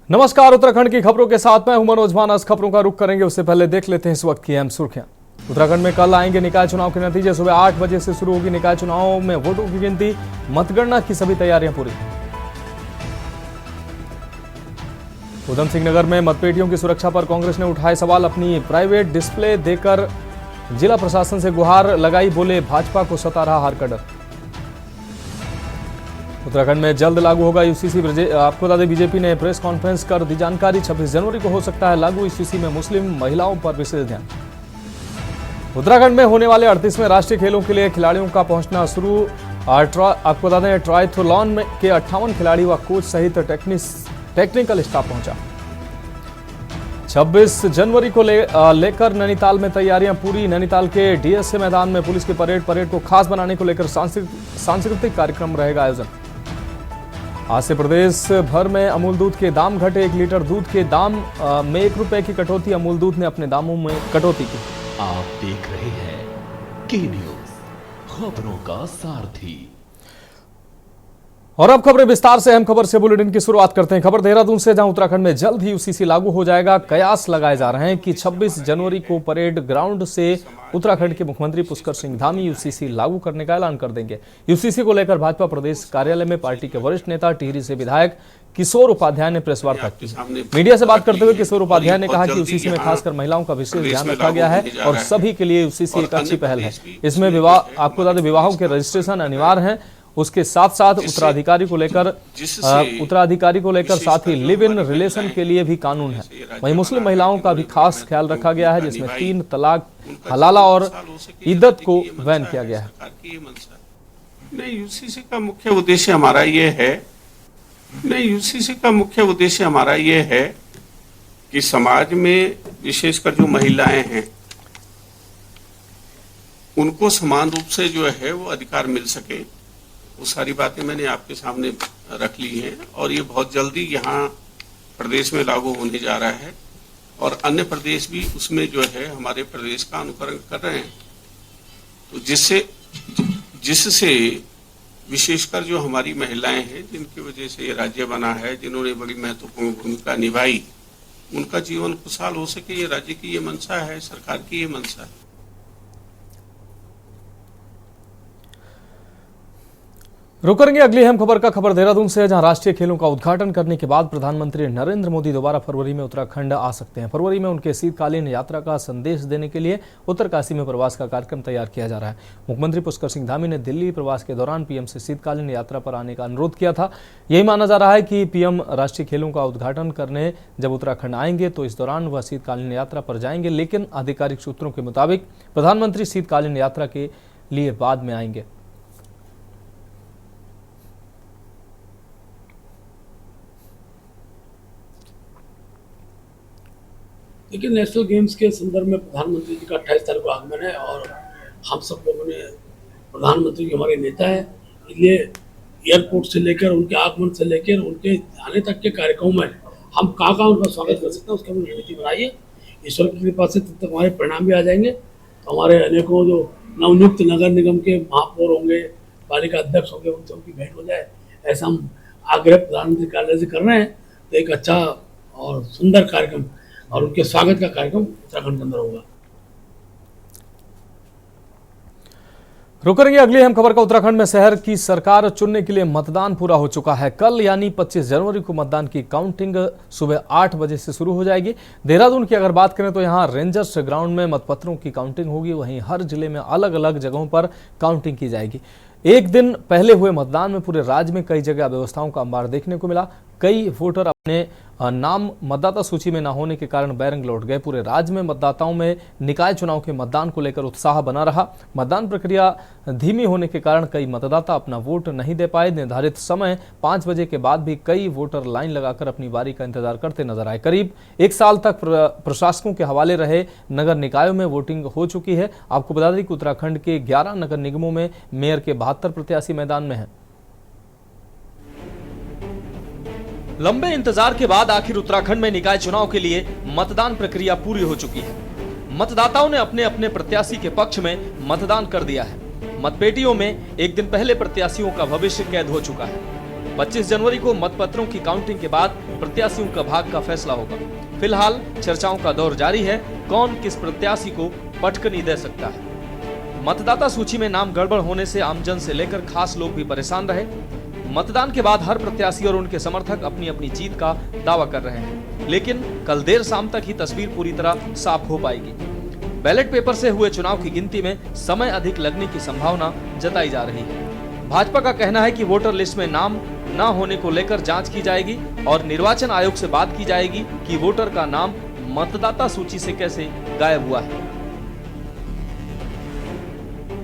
नमस्कार, उत्तराखंड की खबरों के साथ मैं हूं मनोज मानस। खबरों का रुख करेंगे उससे पहले देख लेते हैं इस वक्त की अहम सुर्खियां। उत्तराखंड में कल आएंगे निकाय चुनाव के नतीजे। सुबह 8 बजे से शुरू होगी निकाय चुनाव में वोटों की गिनती। मतगणना की सभी तैयारियां पूरी। उधम सिंह नगर में मतपेटियों की सुरक्षा पर कांग्रेस ने उठाए सवाल। अपनी प्राइवेट डिस्प्ले देकर जिला प्रशासन से गुहार लगाई। बोले भाजपा को सता रहा हार का डर। उत्तराखंड में जल्द लागू होगा यूसीसी। आपको बता दें, बीजेपी ने प्रेस कॉन्फ्रेंस कर दी जानकारी। 26 जनवरी को हो सकता है लागू यूसीसी में मुस्लिम महिलाओं पर विशेष ध्यान। उत्तराखंड में होने वाले 38वें राष्ट्रीय खेलों के लिए खिलाड़ियों का पहुंचना शुरू। आपको बता दें, ट्रायथलॉन के 58 खिलाड़ी व कोच सहित टेक्निकल स्टाफ पहुंचा। 26 जनवरी को लेकर नैनीताल में तैयारियां पूरी। नैनीताल के डीएसए मैदान में पुलिस की परेड को खास बनाने को लेकर सांस्कृतिक कार्यक्रम रहेगा आयोजन। आज से प्रदेश भर में अमूल दूध के दाम घटे। 1 लीटर दूध के दाम में 1 रुपए की कटौती। अमूल दूध ने अपने दामों में कटौती की। आप देख रहे हैं के न्यूज, खबरों का सारथी। और अब खबरें विस्तार से। अहम खबर से बुलेटिन की शुरुआत करते हैं। खबर देहरादून से, जहां उत्तराखंड में जल्द ही यूसीसी लागू हो जाएगा। कयास लगाए जा रहे हैं कि 26 जनवरी को परेड ग्राउंड से उत्तराखंड के मुख्यमंत्री पुष्कर सिंह धामी यूसीसी लागू करने का ऐलान कर देंगे। यूसीसी को लेकर भाजपा प्रदेश कार्यालय में पार्टी के वरिष्ठ नेता टिहरी से विधायक किशोर उपाध्याय ने प्रेस वार्ता की। मीडिया से बात करते हुए किशोर उपाध्याय ने कहा कि यूसीसी में खासकर महिलाओं का विशेष ध्यान रखा गया है और सभी के लिए यूसीसी एक अच्छी पहल है। इसमें आपको बता दें, विवाहों के रजिस्ट्रेशन अनिवार्य है। उसके साथ साथ उत्तराधिकारी को लेकर साथ ही लिव इन रिलेशन के लिए भी कानून है। वहीं मुस्लिम महिलाओं का भी खास ख्याल रखा गया है, जिसमें 3 तलाक, हलाला और इद्दत को बैन किया गया है। यूसीसी का मुख्य उद्देश्य हमारा ये है कि समाज में विशेषकर जो महिलाएं हैं उनको समान रूप से जो है वो अधिकार मिल सके। वो सारी बातें मैंने आपके सामने रख ली हैं और ये बहुत जल्दी यहाँ प्रदेश में लागू होने जा रहा है और अन्य प्रदेश भी उसमें जो है हमारे प्रदेश का अनुकरण कर रहे हैं। तो जिससे विशेषकर जो हमारी महिलाएं हैं, जिनकी वजह से ये राज्य बना है, जिन्होंने बड़ी महत्वपूर्ण भूमिका निभाई, उनका जीवन खुशहाल हो सके, ये राज्य की ये मंशा है, सरकार की ये मंशा है। रुकेंगे अगली अहम खबर का। खबर देहरादून से है, जहां राष्ट्रीय खेलों का उद्घाटन करने के बाद प्रधानमंत्री नरेंद्र मोदी दोबारा फरवरी में उत्तराखंड आ सकते हैं। फरवरी में उनके शीतकालीन यात्रा का संदेश देने के लिए उत्तरकाशी में प्रवास का कार्यक्रम तैयार किया जा रहा है। मुख्यमंत्री पुष्कर सिंह धामी ने दिल्ली प्रवास के दौरान पीएम से शीतकालीन यात्रा पर आने का अनुरोध किया था। यही माना जा रहा है कि पीएम राष्ट्रीय खेलों का उद्घाटन करने जब उत्तराखंड आएंगे तो इस दौरान वह शीतकालीन यात्रा पर जाएंगे, लेकिन आधिकारिक सूत्रों के मुताबिक प्रधानमंत्री शीतकालीन यात्रा के लिए बाद में आएंगे। देखिए, नेशनल गेम्स के संदर्भ में प्रधानमंत्री जी का 28 तारीख को आगमन है और हम सब लोगों ने प्रधानमंत्री जी हमारे नेता है, इसलिए एयरपोर्ट से लेकर उनके आगमन से लेकर उनके आने तक के कार्यक्रमों में हम कहाँ उनका स्वागत कर सकते हैं उसकी हमने रणनीति बनाई है। ईश्वर की कृपा से तब तक हमारे परिणाम भी आ जाएंगे तो हमारे अनेकों जो नवनियुक्त नगर निगम के महापौर होंगे, पालिका अध्यक्ष होंगे, उनसे उनकी भेंट हो जाए, ऐसा हम आग्रह प्रधानमंत्री कार्यालय से कर रहे हैं। तो एक अच्छा और सुंदर कार्यक्रम और उनके स्वागत का कार्यक्रम उत्तराखंड के अंदर होगा। रुकेंगे अगली अहम खबर का। उत्तराखंड में शहर की सरकार चुनने के लिए मतदान पूरा हो चुका है। कल यानी 25 जनवरी को मतदान की काउंटिंग सुबह 8 बजे से शुरू हो जाएगी। देहरादून की अगर बात करें तो यहां रेंजर्स ग्राउंड में मतपत्रों की काउंटिंग होगी। वहीं हर जिले में अलग अलग जगहों पर काउंटिंग की जाएगी। एक दिन पहले हुए मतदान में पूरे राज्य में कई जगह अव्यवस्थाओं का अंबार देखने को मिला। कई वोटर अपने नाम मतदाता सूची में न होने के कारण बैरंग लौट गए। पूरे राज्य में मतदाताओं में निकाय चुनाव के मतदान को लेकर उत्साह बना रहा। मतदान प्रक्रिया धीमी होने के कारण कई मतदाता अपना वोट नहीं दे पाए। निर्धारित समय 5 बजे के बाद भी कई वोटर लाइन लगाकर अपनी बारी का इंतजार करते नजर आए। करीब 1 साल तक प्रशासकों के हवाले रहे नगर निकायों में वोटिंग हो चुकी है। आपको बता दें कि उत्तराखंड के 11 नगर निगमों में मेयर के 72 प्रत्याशी मैदान में हैं। लंबे इंतजार के बाद आखिर उत्तराखंड में निकाय चुनाव के लिए मतदान प्रक्रिया पूरी हो चुकी है। मतदाताओं ने अपने अपने प्रत्याशी के पक्ष में मतदान कर दिया है। मतपेटियों में एक दिन पहले प्रत्याशियों का भविष्य कैद हो चुका है। 25 जनवरी को मतपत्रों की काउंटिंग के बाद प्रत्याशियों का भाग्य का फैसला होगा। फिलहाल चर्चाओं का दौर जारी है, कौन किस प्रत्याशी को पटकनी दे सकता है। मतदाता सूची में नाम गड़बड़ होने से आमजन से लेकर खास लोग भी परेशान रहे। मतदान के बाद हर प्रत्याशी और उनके समर्थक अपनी अपनी जीत का दावा कर रहे हैं, लेकिन कल देर शाम तक ही तस्वीर पूरी तरह साफ हो पाएगी। बैलेट पेपर से हुए चुनाव की गिनती में समय अधिक लगने की संभावना जताई जा रही है। भाजपा का कहना है कि वोटर लिस्ट में नाम न होने को लेकर जांच की जाएगी और निर्वाचन आयोग से बात की जाएगी कि वोटर का नाम मतदाता सूची से कैसे गायब हुआ है।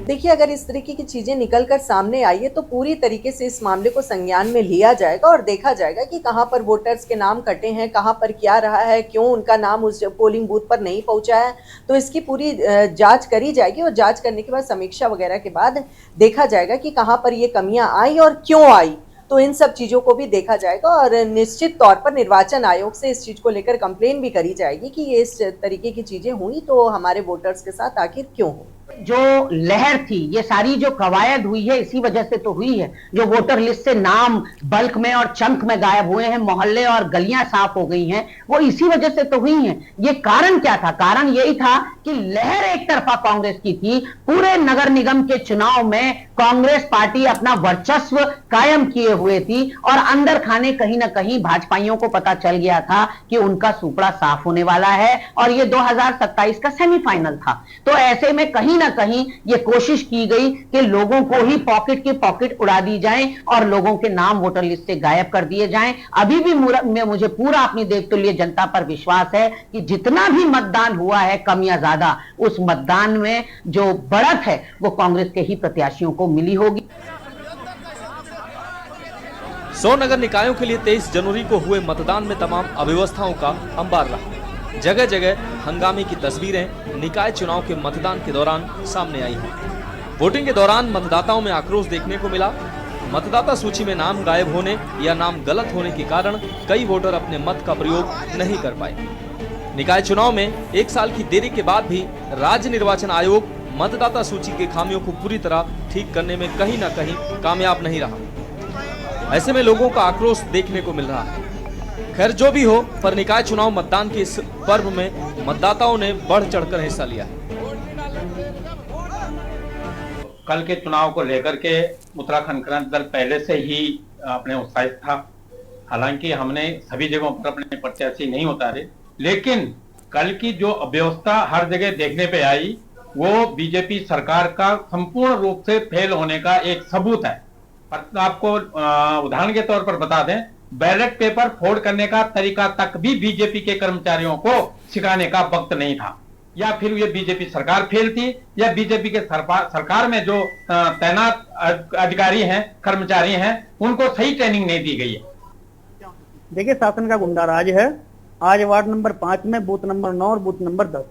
देखिए, अगर इस तरीके की चीजें निकल कर सामने आई है तो पूरी तरीके से इस मामले को संज्ञान में लिया जाएगा और देखा जाएगा कि कहां पर वोटर्स के नाम कटे हैं, कहां पर क्या रहा है, क्यों उनका नाम उस पोलिंग बूथ पर नहीं पहुंचा है। तो इसकी पूरी जांच करी जाएगी और जांच करने के बाद समीक्षा वगैरह के बाद देखा जाएगा कि कहां पर ये कमियां आई और क्यों आई। तो इन सब चीज़ों को भी देखा जाएगा और निश्चित तौर पर निर्वाचन आयोग से इस चीज़ को लेकर कंप्लेन भी करी जाएगी कि ये इस तरीके की चीज़ें हुई तो हमारे वोटर्स के साथ आखिर क्यों हो। जो लहर थी, ये सारी जो कवायद हुई है इसी वजह से तो हुई है। जो वोटर लिस्ट से नाम बल्क में और चंक में गायब हुए हैं, मोहल्ले और गलियां साफ हो गई हैं, वो इसी वजह से तो हुई हैं। ये कारण क्या था? कारण यही था कि लहर एक तरफा कांग्रेस की थी। पूरे नगर निगम के चुनाव में कांग्रेस पार्टी अपना वर्चस्व कायम किए हुए थी और अंदर खाने कहीं ना कहीं भाजपाइयों को पता चल गया था कि उनका सुपड़ा साफ होने वाला है और ये 2027 का सेमीफाइनल था। तो ऐसे में कहीं ना कहीं ये कोशिश की गई कि लोगों को ही पॉकेट की पॉकेट उड़ा दी जाए और लोगों के नाम वोटर लिस्ट से गायब कर दिए जाएं। अभी भी मुझे पूरा अपनी देवतुल्य जनता पर विश्वास है कि जितना भी मतदान हुआ है कम या ज्यादा, उस मतदान में जो बढ़त है वो कांग्रेस के ही प्रत्याशियों को मिली होगी। 100 नगर निकायों के लिए 23 जनवरी को हुए मतदान में तमाम अव्यवस्थाओं का अंबार रहा। जगह जगह हंगामे की तस्वीरें निकाय चुनाव के मतदान के दौरान सामने आई हैं। वोटिंग के दौरान मतदाताओं में आक्रोश देखने को मिला। मतदाता सूची में नाम गायब होने या नाम गलत होने के कारण कई वोटर अपने मत का प्रयोग नहीं कर पाए। निकाय चुनाव में 1 साल की देरी के बाद भी राज्य निर्वाचन आयोग मतदाता सूची के खामियों को पूरी तरह ठीक करने में कहीं न कहीं कामयाब नहीं रहा। ऐसे में लोगों का आक्रोश देखने को मिल रहा है। खैर जो भी हो, पर निकाय चुनाव मतदान के इस पर्व में मतदाताओं ने बढ़ चढ़कर हिस्सा लिया है। कल के चुनाव को लेकर के उत्तराखंड क्रांति दल पहले से ही अपने उत्साहित था। हालांकि हमने सभी जगहों पर अपने प्रत्याशी नहीं उतारे, लेकिन कल की जो अव्यवस्था हर जगह देखने पे आई वो बीजेपी सरकार का संपूर्ण रूप से फेल होने का एक सबूत है। आपको उदाहरण के तौर पर बता दें, बैलेट पेपर फोड़ करने का तरीका तक भी बीजेपी के कर्मचारियों को सिखाने का वक्त नहीं था। या फिर ये बीजेपी सरकार फेल थी या बीजेपी के सरकार में जो तैनात अधिकारी हैं, कर्मचारी हैं, उनको सही ट्रेनिंग नहीं दी गई है। देखिए, शासन का गुंडा राज है। आज वार्ड नंबर 5 में बूथ नंबर 9 और बूथ नंबर 10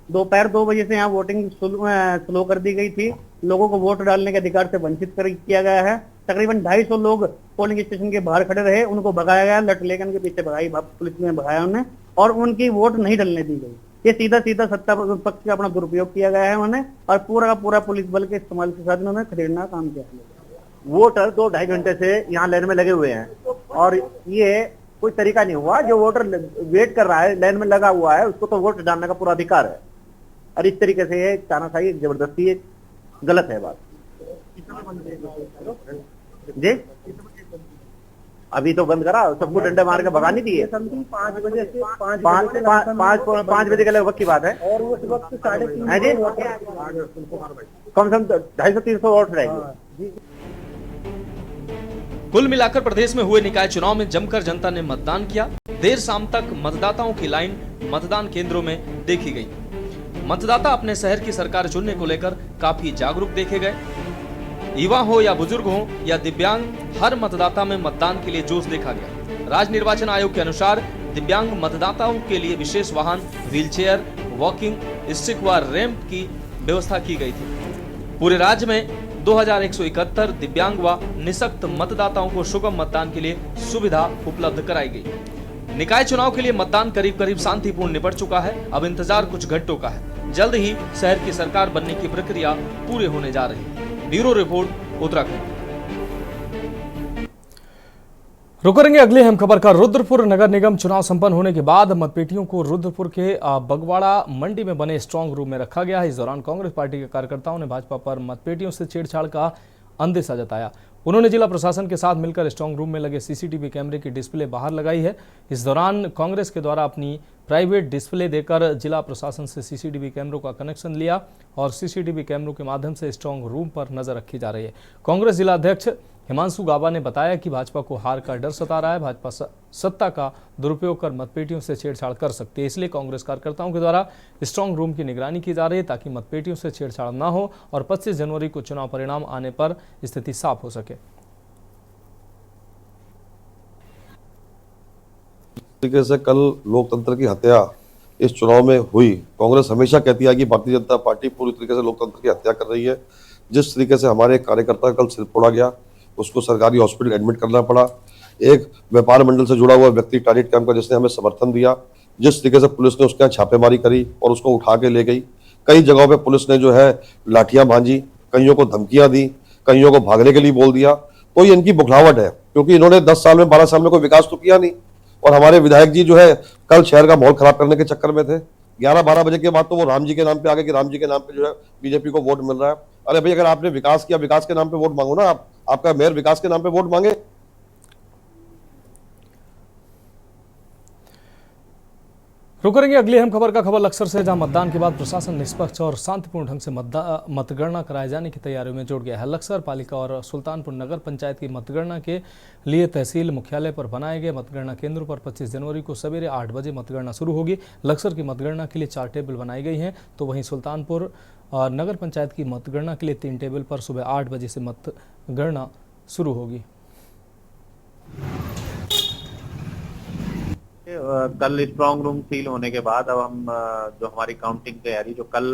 दोपहर 2 बजे से यहाँ वोटिंग स्लो कर दी गई थी। लोगों को वोट डालने के अधिकार से वंचित किया गया है। तकरीबन 250 लोग पोलिंग स्टेशन के बाहर खड़े रहे, उनको भगाया गया, लट लेकर के पीछे भगाई, पुलिस ने भगाया उन्हें और उनकी वोट नहीं डलने दी गई। ये सीधा सीधा सत्ता पक्ष का अपना दुरुपयोग किया गया है उन्होंने और पूरा का पूरा पुलिस बल के इस्तेमाल के साथ उन्होंने खदेड़ना काम किया। वोटर 2-2.5 घंटे से यहाँ लाइन में लगे हुए हैं और ये कोई तरीका नहीं हुआ। जो वोटर वेट कर रहा है, लाइन में लगा हुआ है, उसको तो वोट डालने का पूरा अधिकार है और इस तरीके से ये तानाशाही, जबरदस्ती, गलत है बात जी। अभी तो बंद करा, सबको डंडे मार के भगा नहीं दिए। 5 बजे से 5 बजे के वक्त की बात है और उस वक्त 3:30 है जी, कम से कम 250-300 वोट रहेंगे। कुल मिलाकर प्रदेश में हुए निकाय चुनाव में जमकर जनता ने मतदान किया। देर शाम तक मतदाताओं की लाइन मतदान केंद्रों में देखी गई। मतदाता अपने शहर की सरकार चुनने को लेकर काफी जागरूक देखे गए। युवा हो या बुजुर्ग हो या दिव्यांग, हर मतदाता में मतदान के लिए जोश देखा गया। राज्य निर्वाचन आयोग के अनुसार दिव्यांग मतदाताओं के लिए विशेष वाहन, व्हीलचेयर, वॉकिंग स्टिक व रैंप की व्यवस्था की गई थी। पूरे राज्य में 2171 दिव्यांग व निःशक्त मतदाताओं को सुगम मतदान के लिए सुविधा उपलब्ध कराई गई। निकाय चुनाव के लिए मतदान करीब करीब शांतिपूर्ण निपट चुका है। अब इंतजार कुछ घंटों का है। जल्द ही शहर की सरकार बनने की प्रक्रिया पूरी होने जा रही है। Bureau report, Uttarakhand. रुक करेंगे अगली अहम खबर का। रुद्रपुर नगर निगम चुनाव संपन्न होने के बाद मतपेटियों को रुद्रपुर के बगवाड़ा मंडी में बने स्ट्रांग रूम में रखा गया है। इस दौरान कांग्रेस पार्टी के कार्यकर्ताओं ने भाजपा पर मतपेटियों से छेड़छाड़ का अंदेशा जताया। उन्होंने जिला प्रशासन के साथ मिलकर स्ट्रांग रूम में लगे सीसीटीवी कैमरे की डिस्प्ले बाहर लगाई है। इस दौरान कांग्रेस के द्वारा अपनी प्राइवेट डिस्प्ले देकर जिला प्रशासन से सीसीटीवी कैमरों का कनेक्शन लिया और सीसीटीवी कैमरों के माध्यम से स्ट्रांग रूम पर नजर रखी जा रही है। कांग्रेस जिला अध्यक्ष हिमांशु गाबा ने बताया कि भाजपा को हार का डर सता रहा है। भाजपा सत्ता का दुरुपयोग कर मतपेटियों से छेड़छाड़ कर सकती है, इसलिए कांग्रेस कार्यकर्ताओं के द्वारा स्ट्रांग रूम की निगरानी की जा रही है ताकि मतपेटियों से छेड़छाड़ न हो और 25 जनवरी को चुनाव परिणाम आने पर स्थिति साफ हो सके। तरीके से कल लोकतंत्र की हत्या इस चुनाव में हुई। कांग्रेस हमेशा कहती है कि भारतीय जनता पार्टी पूरी तरीके से लोकतंत्र की हत्या कर रही है। जिस तरीके से हमारे कार्यकर्ता का कल सिर फोड़ा गया, उसको सरकारी हॉस्पिटल एडमिट करना पड़ा। एक व्यापार मंडल से जुड़ा हुआ व्यक्ति टारगेट कैंप का जिसने हमें समर्थन दिया, जिस तरीके से पुलिस ने उसके यहाँ छापेमारी करी और उसको उठा के ले गई। कई जगहों पे पुलिस ने जो है लाठियां भांजी, कईयों को धमकियां दी, कईयों को भागने के लिए बोल दिया। तो ये इनकी बुखलावट है, क्योंकि इन्होंने 10 साल में 12 साल में कोई विकास तो किया नहीं। और हमारे विधायक जी जो है कल शहर का माहौल खराब करने के चक्कर में थे। 11-12 बजे के बाद तो वो राम जी के नाम पे आ गए कि राम जी के नाम पे जो है बीजेपी को वोट मिल रहा है। अरे भाई, अगर आपने विकास किया, विकास के नाम पे वोट मांगो ना। आपका मेयर विकास के नाम पे वोट मांगे। रुक करेंगे अगली अहम खबर का। खबर लक्सर से, जहां मतदान के बाद प्रशासन निष्पक्ष और शांतिपूर्ण ढंग से मतगणना कराए जाने की तैयारियों में जुट गया है। लक्सर पालिका और सुल्तानपुर नगर पंचायत की मतगणना के लिए तहसील मुख्यालय पर बनाए गए मतगणना केंद्रों पर 25 जनवरी को सवेरे 8 बजे मतगणना शुरू होगी। लक्सर की मतगणना के लिए 4 टेबल बनाई गई हैं, तो वहीं सुल्तानपुर और नगर पंचायत की मतगणना के लिए 3 टेबल पर सुबह 8 बजे से मतगणना शुरू होगी। कल स्ट्रांग रूम सील होने के बाद अब हम जो हमारी काउंटिंग तैयारी जो कल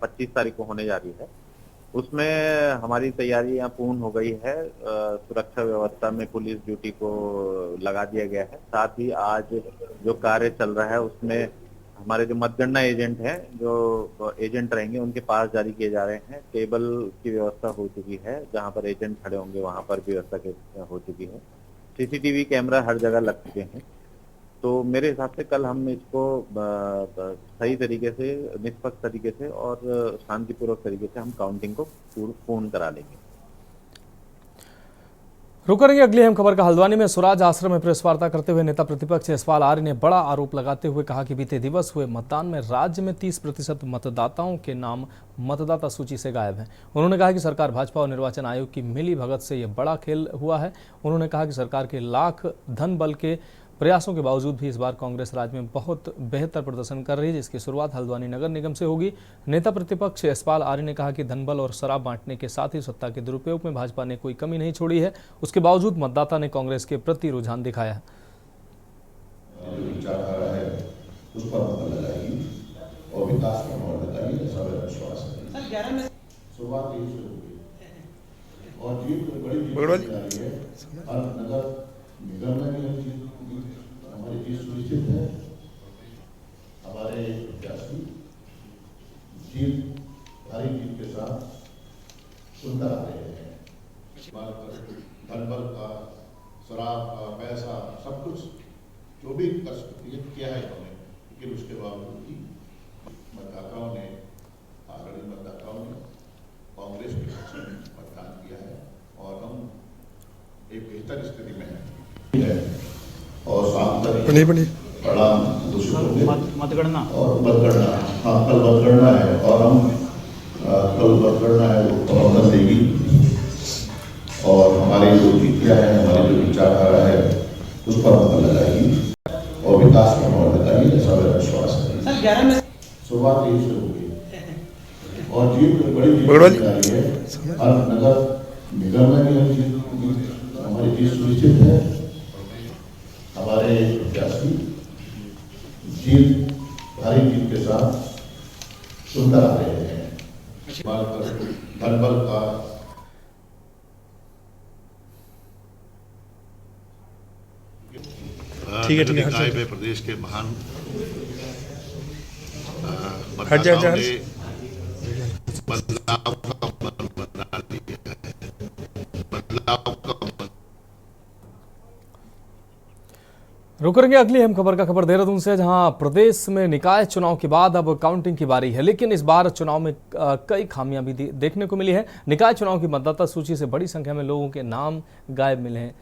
25 तारीख को होने जा रही है, उसमें हमारी तैयारी यहाँ पूर्ण हो गई है। सुरक्षा व्यवस्था में पुलिस ड्यूटी को लगा दिया गया है। साथ ही आज जो कार्य चल रहा है उसमें हमारे जो मतगणना एजेंट हैं, जो एजेंट रहेंगे, उनके पास जारी किए जा रहे हैं। टेबल की व्यवस्था हो चुकी है, जहाँ पर एजेंट खड़े होंगे वहां पर व्यवस्था हो चुकी है। सीसीटीवी कैमरा हर जगह लग चुके हैं। तो मेरे हिसाब से कल हम इसको सही तरीके से, निष्पक्ष तरीके से और शांतिपूर्वक तरीके से हम काउंटिंग को पूर्ण करा लेंगे। रुक करेंगे अगली अहम खबर का। हल्द्वानी में स्वराज आश्रम में प्रेस वार्ता करते हुए नेता प्रतिपक्ष यशपाल आर्य ने बड़ा आरोप लगाते हुए कहा कि बीते दिवस हुए मतदान में राज्य में 30% मतदाताओं के नाम मतदाता सूची से गायब हैं। उन्होंने कहा कि सरकार भाजपा और निर्वाचन आयोग की मिली भगत से यह बड़ा खेल हुआ है। उन्होंने कहा कि सरकार के लाख धन बल के प्रयासों के बावजूद भी इस बार कांग्रेस राज्य में बहुत बेहतर प्रदर्शन कर रही है, जिसकी शुरुआत हल्द्वानी नगर निगम से होगी। नेता प्रतिपक्ष यशपाल आर्य ने कहा कि धनबल और शराब बांटने के साथ ही सत्ता के दुरुपयोग में भाजपा ने कोई कमी नहीं छोड़ी है। उसके बावजूद मतदाता ने कांग्रेस के प्रति रुझान दिखाया है। हमारी जीत सुनिश्चित है। हमारे प्रत्याशी भारी जीत के साथ सुंदर आ रहे हैं। धनबल का, शराब का, पैसा, सब कुछ जो भी कर सकती है किया है इन्होंने, लेकिन उसके बावजूद भी मतदाताओं ने, आदरणीय मतदाताओं ने कांग्रेस के पक्ष में मतदान किया है और हम एक बेहतर स्थिति में है। और शाम तक बड़ा मतगणना और मतगणना, हाँ कल मतगणना है और हम कल मतगणना है वो प्रबंधन देगी और हमारी जो नीतियाँ हैं, हमारी जो विचारधारा है उस पर पता लगाएगी और विकास पर पता लगाएगी। ऐसा मेरा विश्वास है। शुरुआत यही से होगी और जीत बड़ी जीत है। हर नगर निगम में भी हम जीत होगी, हमारी जीत सुनिश्चित है। हमारे प्रत्याशी भारी जीत के साथ सुंदर आ रहे हैं। धनबल का ठीक है में प्रदेश के महान मतदाताओं ने बदलाव का मन बना लिया है। बदलाव का रुकेंगे अगली अहम खबर का खबर देहरादून से, जहां प्रदेश में निकाय चुनाव के बाद अब काउंटिंग की बारी है, लेकिन इस बार चुनाव में कई खामियां भी देखने को मिली है। निकाय चुनाव की मतदाता सूची से बड़ी संख्या में लोगों के नाम गायब मिले हैं,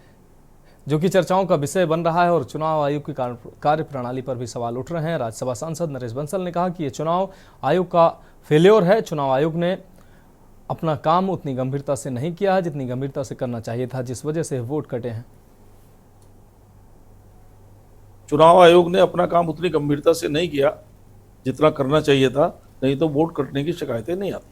जो कि चर्चाओं का विषय बन रहा है और चुनाव आयोग की कार्यप्रणाली पर भी सवाल उठ रहे हैं। राज्यसभा सांसद नरेश बंसल ने कहा कि ये चुनाव आयोग का फेल्योर है। चुनाव आयोग ने अपना काम उतनी गंभीरता से नहीं किया है जितनी गंभीरता से करना चाहिए था, जिस वजह से वोट कटे हैं। चुनाव आयोग ने अपना काम उतनी गंभीरता से नहीं किया जितना करना चाहिए था, नहीं तो वोट कटने की शिकायतें नहीं आती।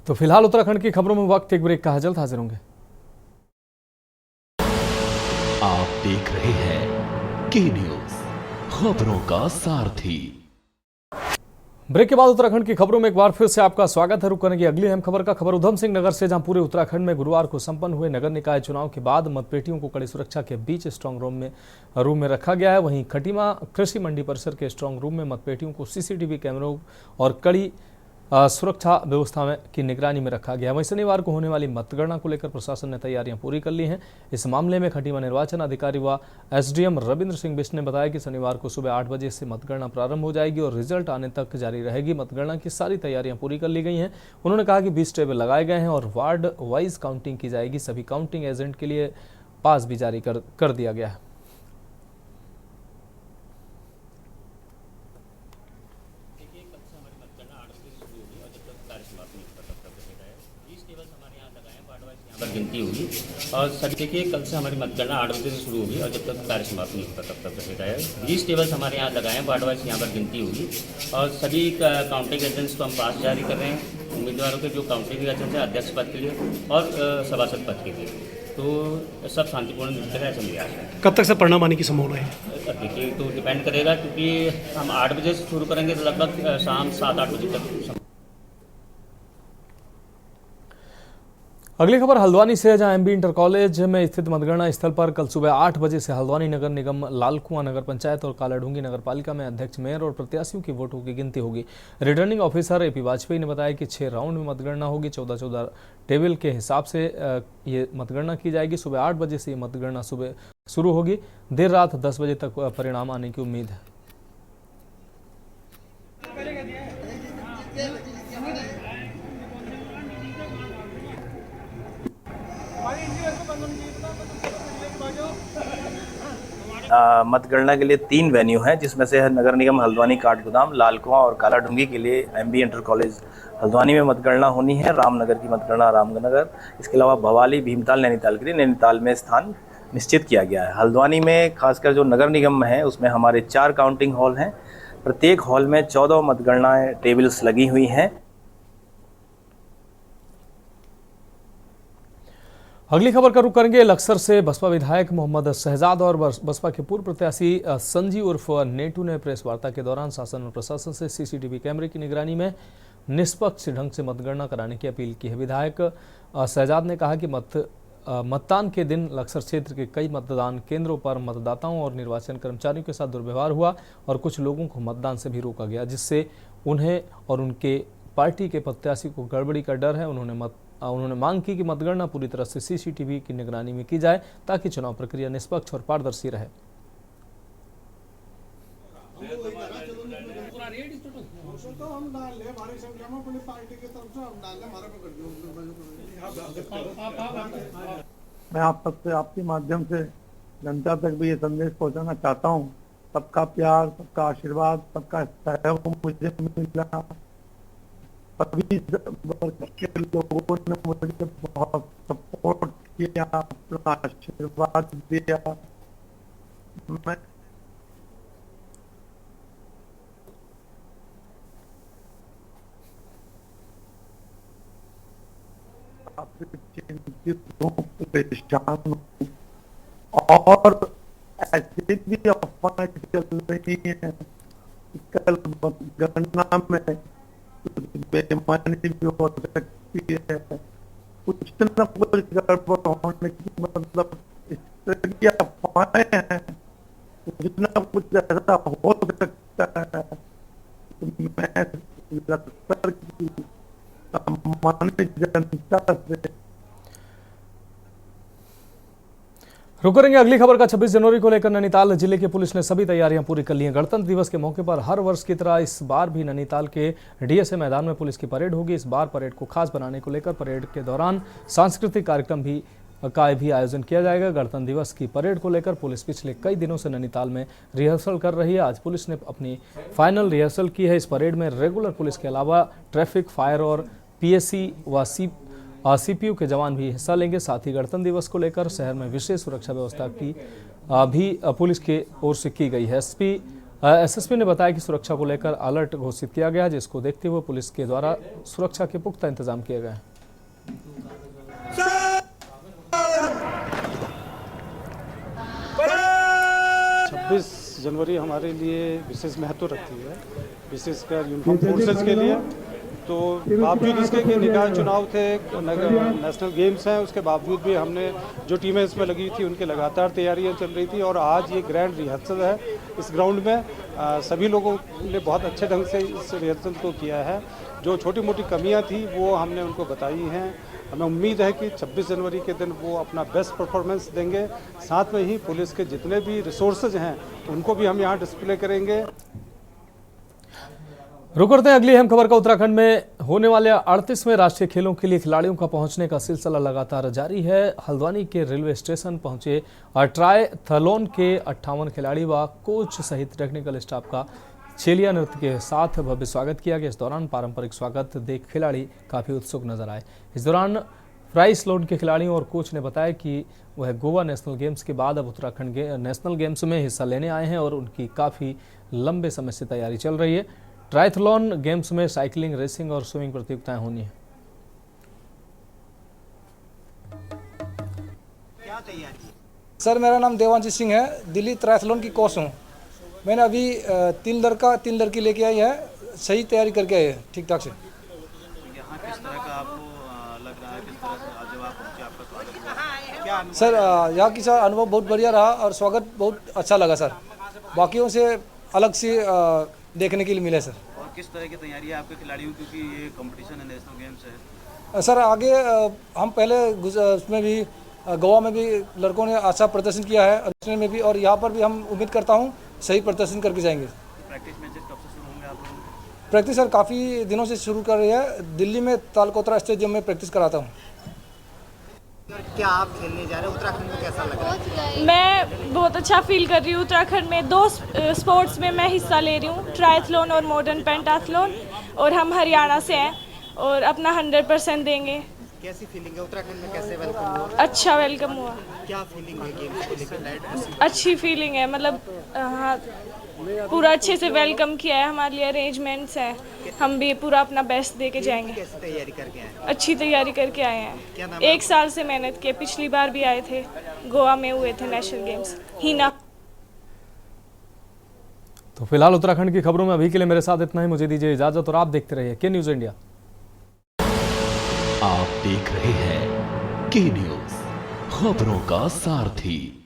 तो फिलहाल उत्तराखंड की खबरों में वक्त एक ब्रेक का है, जल्द हाजिर होंगे। आप देख रहे हैं के न्यूज, खबरों का सारथी। ब्रेक के बाद उत्तराखंड की खबरों में एक बार फिर से आपका स्वागत है। रुक करने की अगली अहम खबर का खबर उधम सिंह नगर से, जहां पूरे उत्तराखंड में गुरुवार को संपन्न हुए नगर निकाय चुनाव के बाद मतपेटियों को कड़ी सुरक्षा के बीच स्ट्रांग रूम में रखा गया है। वहीं खटीमा कृषि मंडी परिसर के स्ट्रांग रूम में मतपेटियों को सीसीटीवी कैमरों और कड़ी सुरक्षा व्यवस्था की निगरानी में रखा गया। वहीं शनिवार को होने वाली मतगणना को लेकर प्रशासन ने तैयारियां पूरी कर ली हैं। इस मामले में खटीमा निर्वाचन अधिकारी व एसडीएम रविंद्र सिंह बिष्ट ने बताया कि शनिवार को सुबह 8 बजे से मतगणना प्रारंभ हो जाएगी और रिजल्ट आने तक जारी रहेगी। मतगणना की सारी तैयारियां पूरी कर ली गई हैं। उन्होंने कहा कि 20 टेबल लगाए गए हैं और वार्ड वाइज काउंटिंग की जाएगी। सभी काउंटिंग एजेंट के लिए पास भी जारी कर दिया गया है। गिनती होगी और सभी देखिए कल से हमारी मतगणना 8 बजे से शुरू होगी और जब तक कार्य समाप्त नहीं होता तब तक रहेगा है। 20 टेबल्स हमारे यहाँ लगाए हैं, वार्ड वाइज यहाँ पर गिनती होगी और सभी काउंटिंग एजेंट्स को हम पास जारी कर रहे हैं उम्मीदवारों के जो काउंटिंग एजेंट्स हैं अध्यक्ष पद के लिए और सभासद पद के लिए। तो सब शांतिपूर्ण निकल रहा है, ऐसा मिला है। कब तक से परिणाम आने की संभावना है? देखिए तो डिपेंड करेगा, क्योंकि हम 8 बजे से शुरू करेंगे तो लगभग शाम 7-8 बजे तक। अगली खबर हल्द्वानी से है, जहां एमबी इंटर कॉलेज में स्थित मतगणना स्थल पर कल सुबह 8 बजे से हल्द्वानी नगर निगम, लालकुआं नगर पंचायत और कालाढूंगी नगर पालिका में अध्यक्ष, मेयर और प्रत्याशियों की वोटों की गिनती होगी। रिटर्निंग ऑफिसर एपी वाजपेयी ने बताया कि 6 राउंड में मतगणना होगी। 14 टेबल के हिसाब से ये मतगणना की जाएगी। सुबह 8 बजे से ये मतगणना सुबह शुरू होगी। देर रात 10 बजे तक परिणाम आने की उम्मीद है। मतगणना के लिए 3 वेन्यू हैं, जिसमें से नगर निगम हल्द्वानी, काठगोदाम, लालकुआं और कालाढूंगी के लिए एमबी इंटर कॉलेज हल्द्वानी में मतगणना होनी है। रामनगर की मतगणना रामनगर, इसके अलावा भवाली, भीमताल, नैनीताल के लिए नैनीताल में स्थान निश्चित किया गया है। हल्द्वानी में खासकर जो नगर निगम है उसमें हमारे 4 काउंटिंग हॉल हैं। प्रत्येक हॉल में 14 मतगणना टेबल्स लगी हुई हैं। अगली खबर का रुख करेंगे लक्सर से। बसपा विधायक मोहम्मद शहजाद और बसपा के पूर्व प्रत्याशी संजीव उर्फ नेटू ने प्रेस वार्ता के दौरान शासन और प्रशासन से सीसीटीवी कैमरे की निगरानी में निष्पक्ष ढंग से मतगणना कराने की अपील की है। विधायक शहजाद ने कहा कि मतदान के दिन लक्सर क्षेत्र के कई मतदान केंद्रों पर मतदाताओं और निर्वाचन कर्मचारियों के साथ दुर्व्यवहार हुआ और कुछ लोगों को मतदान से भी रोका गया, जिससे उन्हें और उनके पार्टी के प्रत्याशी को गड़बड़ी का डर है। उन्होंने मांग की कि मतगणना पूरी तरह से सीसीटीवी की निगरानी में की जाए ताकि चुनाव प्रक्रिया निष्पक्ष और पारदर्शी रहे। मैं आप सबसे, आपके माध्यम से जनता तक भी ये संदेश पहुंचाना चाहता हूं, सबका प्यार, सबका आशीर्वाद, सबका सहयोग मुझे मिला। सभी वर्ग के लोगों ने मुझे बहुत सपोर्ट किया, अपना आशीर्वाद दिया। मैं काफी चिंतित हूँ, परेशान हूँ और ऐसी भी अफवाहें चल रही हैं कल गणना में बेईमानी भी हो सकती है, कुछ न कुछ गड़बड़ होने की, मतलब इस तरह की अफवाहें हैं, कुछ न कुछ ऐसा हो सकता है। मैं लक्सर की सामान्य जनता से रुक करेंगे अगली खबर का। 26 जनवरी को लेकर नैनीताल जिले की पुलिस ने सभी तैयारियां पूरी कर ली हैं। गणतंत्र दिवस के मौके पर हर वर्ष की तरह इस बार भी नैनीताल के डीएसए मैदान में पुलिस की परेड होगी। इस बार परेड को खास बनाने को लेकर परेड के दौरान सांस्कृतिक कार्यक्रम का भी आयोजन किया जाएगा। गणतंत्र दिवस की परेड को लेकर पुलिस पिछले कई दिनों से नैनीताल में रिहर्सल कर रही है। आज पुलिस ने अपनी फाइनल रिहर्सल की है। इस परेड में रेगुलर पुलिस के अलावा ट्रैफिक, फायर और पीएससी व सीपीयू के जवान भी हिस्सा लेंगे। साथ ही गणतंत्र दिवस को लेकर शहर में विशेष सुरक्षा व्यवस्था की भी पुलिस की ओर से की गई है। एसएसपी ने बताया कि सुरक्षा को लेकर अलर्ट घोषित किया गया, जिसको देखते हुए पुलिस के द्वारा सुरक्षा के पुख्ता इंतजाम किए गए हैं। 26 जनवरी हमारे लिए विशेष महत्व रखती है, विशेषकर यूनिफॉर्म फोर्सेस के लिए। तो बावजूद इसके कि निकाय चुनाव थे, नेशनल गेम्स हैं, उसके बावजूद भी हमने जो टीमें इसमें लगी थी उनकी लगातार तैयारियां चल रही थी और आज ये ग्रैंड रिहर्सल है इस ग्राउंड में। सभी लोगों ने बहुत अच्छे ढंग से इस रिहर्सल को किया है। जो छोटी मोटी कमियां थी वो हमने उनको बताई हैं। हमें उम्मीद है कि 26 जनवरी के दिन वो अपना बेस्ट परफॉर्मेंस देंगे। साथ में ही पुलिस के जितने भी रिसोर्सेज हैं उनको भी हम यहाँ डिस्प्ले करेंगे। रुक करते हैं अगली अहम खबर का। उत्तराखंड में होने वाले 38वें राष्ट्रीय खेलों के लिए खिलाड़ियों का पहुंचने का सिलसिला लगातार जारी है। हल्द्वानी के रेलवे स्टेशन पहुंचे ट्रायथलॉन के 58 खिलाड़ी व कोच सहित टेक्निकल स्टाफ का छेलिया नृत्य के साथ भव्य स्वागत किया गया। इस दौरान पारंपरिक स्वागत देख खिलाड़ी काफी उत्सुक नजर आए। इस दौरान ट्रायथलॉन के खिलाड़ियों और कोच ने बताया कि वह गोवा नेशनल गेम्स के बाद अब उत्तराखंड के नेशनल गेम्स में हिस्सा लेने आए हैं और उनकी काफी लंबे समय से तैयारी चल रही है। ट्रायथलॉन गेम्स में साइकिलिंग, रेसिंग और स्विमिंग प्रतियोगिताएं होनी है। सर, मेरा नाम देवांशी सिंह है, दिल्ली ट्रायथलॉन की कोच हूँ। मैंने अभी 3 लड़की लेके आई है, सही तैयारी करके आई है ठीक ठाक से। यहाँ किस तरह का आपको लग रहा है, किस तरह से जब आप पहुंचे आपका स्वागत हुआ? सर, यहाँ की सर अनुभव बहुत बढ़िया रहा और स्वागत बहुत अच्छा लगा सर। बाकियों से अलग से देखने के लिए मिले सर। और किस तरह की तैयारी है आपके खिलाड़ियों, क्योंकि ये कंपटीशन है, नेशनल गेम्स है? सर, आगे हम पहले उसमें भी गोवा में भी लड़कों ने अच्छा प्रदर्शन किया है, नेशनल में भी, और यहाँ पर भी हम उम्मीद करता हूँ सही प्रदर्शन करके जाएंगे। प्रैक्टिस मैचेस कब से शुरू होंगे आप लोग? प्रैक्टिस सर काफ़ी दिनों से शुरू कर रही है। दिल्ली में तालकोतरा स्टेडियम में प्रैक्टिस कराता हूँ। क्या आप खेलने जा रहे हैं? उत्तराखंड में कैसा लग रहा है? मैं बहुत अच्छा फील कर रही हूँ। उत्तराखंड में 2 स्पोर्ट्स में मैं हिस्सा ले रही हूँ, ट्रायथलॉन और मॉडर्न पेंटाथलॉन, और हम हरियाणा से हैं और अपना 100% देंगे। कैसी फीलिंग है? उत्तराखंड में कैसे वेलकम हुआ? अच्छा वेलकम हुआ। क्या फीलिंग है गेम्स को लेकर? अच्छी फीलिंग है, मतलब हाँ, पूरा अच्छे से वेलकम किया है। हमारे लिए अरेंजमेंट्स हैं, हम भी पूरा अपना बेस्ट दे के जाएंगे। कैसी तैयारी करके आए? अच्छी तैयारी करके आए हैं। 1 साल से मेहनत की, पिछली बार भी आए थे, गोवा में हुए थे नेशनल गेम्स हीना। तो फिलहाल उत्तराखंड की खबरों में अभी के लिए मेरे साथ इतना ही। मुझे दीजिए इजाजत और आप देखते रहिए के न्यूज इंडिया। आप देख रहे हैं के न्यूज, खबरों का सारथी।